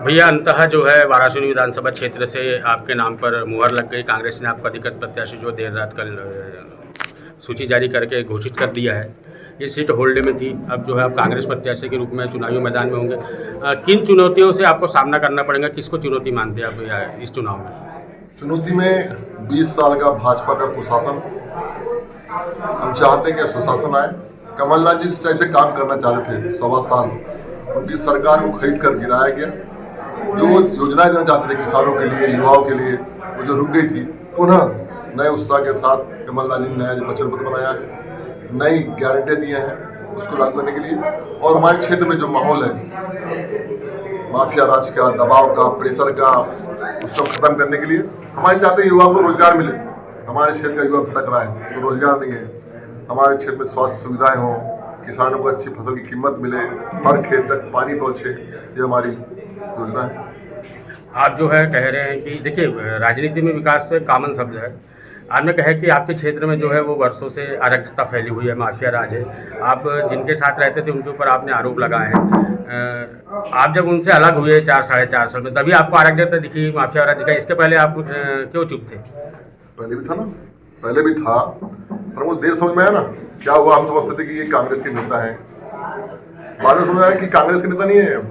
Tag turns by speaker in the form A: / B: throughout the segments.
A: भैया अंततः जो है वाराणसी विधानसभा क्षेत्र से आपके नाम पर मुहर लग गई। कांग्रेस ने आपका अधिकृत प्रत्याशी जो देर रात कल सूची जारी करके घोषित कर दिया है। ये सीट होल्ड में थी, अब जो है आप कांग्रेस प्रत्याशी के रूप में चुनावी मैदान में होंगे। किन चुनौतियों से आपको सामना करना पड़ेगा, किसको चुनौती मानते हैं आप इस चुनाव में?
B: चुनौती में 20 साल का भाजपा का कुशासन, हम चाहते हैं कि सुशासन आए। कमलनाथ जी जिस टाइप से काम करना चाह रहे थे 1.25 साल, उनकी सरकार को खरीद कर गिराया गया। जो वो योजनाएं देना चाहते थे किसानों के लिए, युवाओं के लिए, वो जो रुक गई थी, पुनः नए उत्साह के साथ कमलनाथ जी ने नया वचन पत्र बनाया है, नई गारंटियाँ दिए हैं उसको लागू करने के लिए। और हमारे क्षेत्र में जो माहौल है माफिया राज का, दबाव का, प्रेशर का, उसको खत्म करने के लिए हमारे चाहते हैं युवा को रोजगार मिले। हमारे क्षेत्र का युवा भटक रहा है, तो रोजगार नहीं है। हमारे क्षेत्र में स्वास्थ्य सुविधाएं हों, किसानों को अच्छी फसल की कीमत मिले, हर खेत तक पानी पहुंचे, ये हमारी योजना है।
A: आप जो है कह रहे हैं कि देखिए, राजनीति में विकास तो एक कॉमन शब्द है। आपने कहा कि आपके क्षेत्र में जो है वो वर्षों से अराजकता फैली हुई है, माफिया राज है। आप जिनके साथ रहते थे उनके ऊपर आपने आरोप लगाए हैं। आप जब उनसे अलग हुए 4-4.5 साल में, तभी आपको अराजकता दिखी, माफिया राज का। इसके पहले आप क्यों चुप थे?
B: पहले भी था ना, पहले भी था, पर वो देर समझ में आया ना क्या हुआ। हम समझते थे कि ये कांग्रेस के नेता हैं, बाद में समझ आया कि कांग्रेस के नेता नहीं है,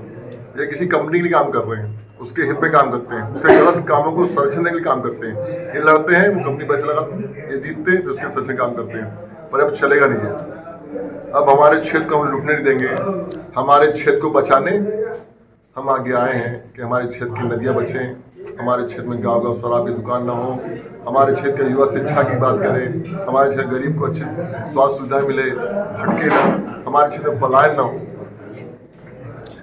B: ये किसी कंपनी के लिए काम कर रहे हैं, उसके हित में काम करते हैं, उससे गलत कामों को संरक्षण के लिए काम करते हैं। ये लड़ते हैं, वो कंपनी पैसे लगाते हैं, ये जीतते हैं, तो उसके संरक्षण काम करते हैं। पर अब चलेगा नहीं है। अब हमारे क्षेत्र को हम लूटने नहीं देंगे। हमारे क्षेत्र को बचाने हम आगे आए हैं कि हमारे क्षेत्र की नदियाँ बचें, हमारे क्षेत्र में गांव-गांव शराब की दुकान ना हो, हमारे क्षेत्र के युवा शिक्षा की बात करें, हमारे क्षेत्र गरीब को अच्छी स्वास्थ्य सुविधाएं मिले, भटके ना, हमारे क्षेत्र में पलायन ना हो,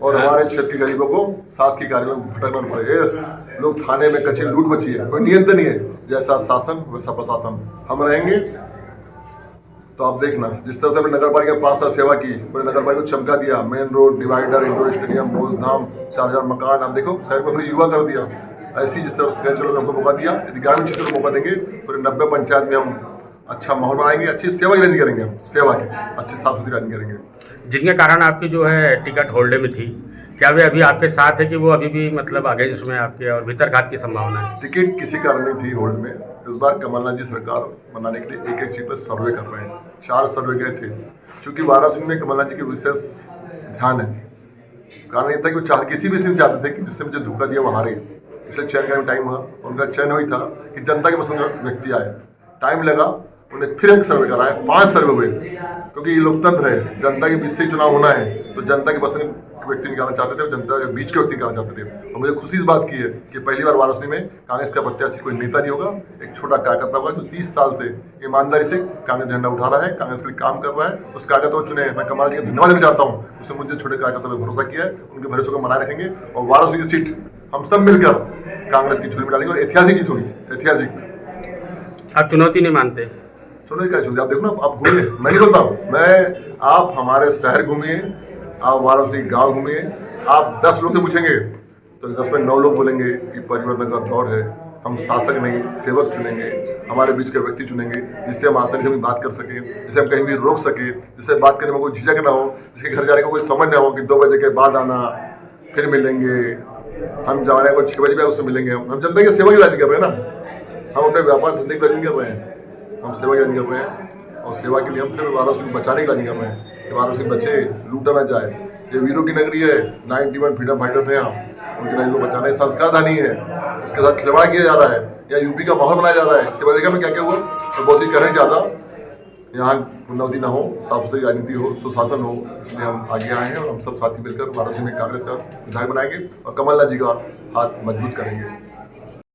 B: और हमारे क्षेत्र के गरीबों को शासकीय कार्यालय में भटकना पड़े। लोग थाने में कचहरी लूट मची है, कोई नियंत्रण नहीं है। जैसा शासन वैसा प्रशासन हम रहेंगे। तो आप देखना, जिस तरह से हमने नगर पालिका 5 साल सेवा की, पूरे नगर पालिका को चमका दिया, main road, divider, indoor stadium, Mojdham, 4000 मकान। आप देखो शहर को अपने युवा कर दिया। ऐसी जिस तरह शहर चलो हमको मौका दिया, यदि ग्रामीण क्षेत्र को मौका देंगे, पूरे 90 पंचायत में हम अच्छा माहौल बनाएंगे, अच्छी सेवा की राजनीति करेंगे, हम सेवा की अच्छी साफ सुथरी राजनीति करेंगे।
A: जिनके कारण आपकी जो है टिकट होल्ड में थी, क्या वे अभी आपके साथ है कि वो अभी भी मतलब अगेंस्ट में आपके और भीतरघात की संभावना है?
B: टिकट किसी कारण नहीं थी होल्ड में। इस बार कमलनाथ जी सरकार बनाने के लिए एक सीट पर सर्वे कर रहे हैं। 4 सर्वे गए थे, क्योंकि वाराणसी में कमलनाथ जी के विशेष ध्यान है। कारण ये था कि वो किसी भी स्थिति चाहते थे कि जिससे मुझे धोखा दिया वो हारे, इसलिए चयन करने में टाइम हुआ। उनका चयन हुई था कि जनता के पसंद का व्यक्ति आए। टाइम लगा, उन्हें फिर एक सर्वे कराया, 5 सर्वे हुए, क्योंकि ये लोकतंत्र है, जनता के बीच से चुनाव होना है, तो जनता के पसंद के व्यक्ति निकालना चाहते थे, जनता के बीच के व्यक्ति निकालना चाहते थे। और मुझे खुशी इस बात की है कि पहली बार वाराणसी में कांग्रेस का प्रत्याशी कोई नेता नहीं होगा, एक छोटा कार्यकर्ता होगा जो 30 साल से ईमानदारी से कांग्रेस झंडा उठा रहा है, कांग्रेस के लिए काम कर रहा है। उस कार्यकर्ता को चुने। मैं कमलनाथ जी का धन्यवाद देना चाहता हूँ, उसने मुझे छोटे कार्यकर्ता पर भरोसा किया है। उनके भरोसे को बनाए रखेंगे और वाराणसी की सीट हम सब मिलकर कांग्रेस की झोली में डालेंगे और ऐतिहासिक जीत होगी, ऐतिहासिक।
A: आप चुनौती नहीं मानते?
B: चुनौती क्या चुनौती? आप देखो ना, आप घूमिए, मैं नहीं बोलता हूँ, आप हमारे शहर घूमिए, आप वाराणसी गाँव घूमिए, आप 10 लोग से पूछेंगे तो 10 में 9 लोग बोलेंगे कि परिवर्तन का दौर है। हम शासक नहीं सेवक चुनेंगे, हमारे बीच के व्यक्ति चुनेंगे, जिससे हम आसानी से अपनी बात कर सकें, जिससे हम कहीं भी रोक सके, जिससे बात करने में कोई झिझक ना हो, जिसके घर जाने का कोई समझ ना हो कि 2 बजे के बाद आना, फिर मिलेंगे। हम जा रहे हैं 6 बजे भी उससे मिलेंगे। हम जनता की सेवा की राजनीति कर रहे हैं ना, हम अपने व्यापार धंधे की राजनीति कर रहे हैं, हम सेवा की राजनीति कर रहे हैं। और सेवा के लिए हम फिर वाराणसी को बचाने की राजनीति कर रहे हैं कि वाराणसी बचे, लूटा ना जाए। ये वीरों की नगरी है, 91 फ्रीडम फाइटर थे यहाँ, उनकी नगरी को बचाना ही संस्कारधानी है। इसके साथ खिलवाड़ किया जा रहा है, या यूपी का माहौल बनाया जा रहा है। इसके बाद देखा मैं क्या क्या हुआ, तो बहुत चीज करने ज़्यादा यहाँ पुनरावृत्ति ना हो, साफ सुथरी राजनीति हो, सुशासन हो, इसलिए हम आगे आए हैं और हम सब साथी मिलकर वाराणसी में कांग्रेस का विधायक बनाएंगे और कमलनाथ जी का हाथ मजबूत करेंगे।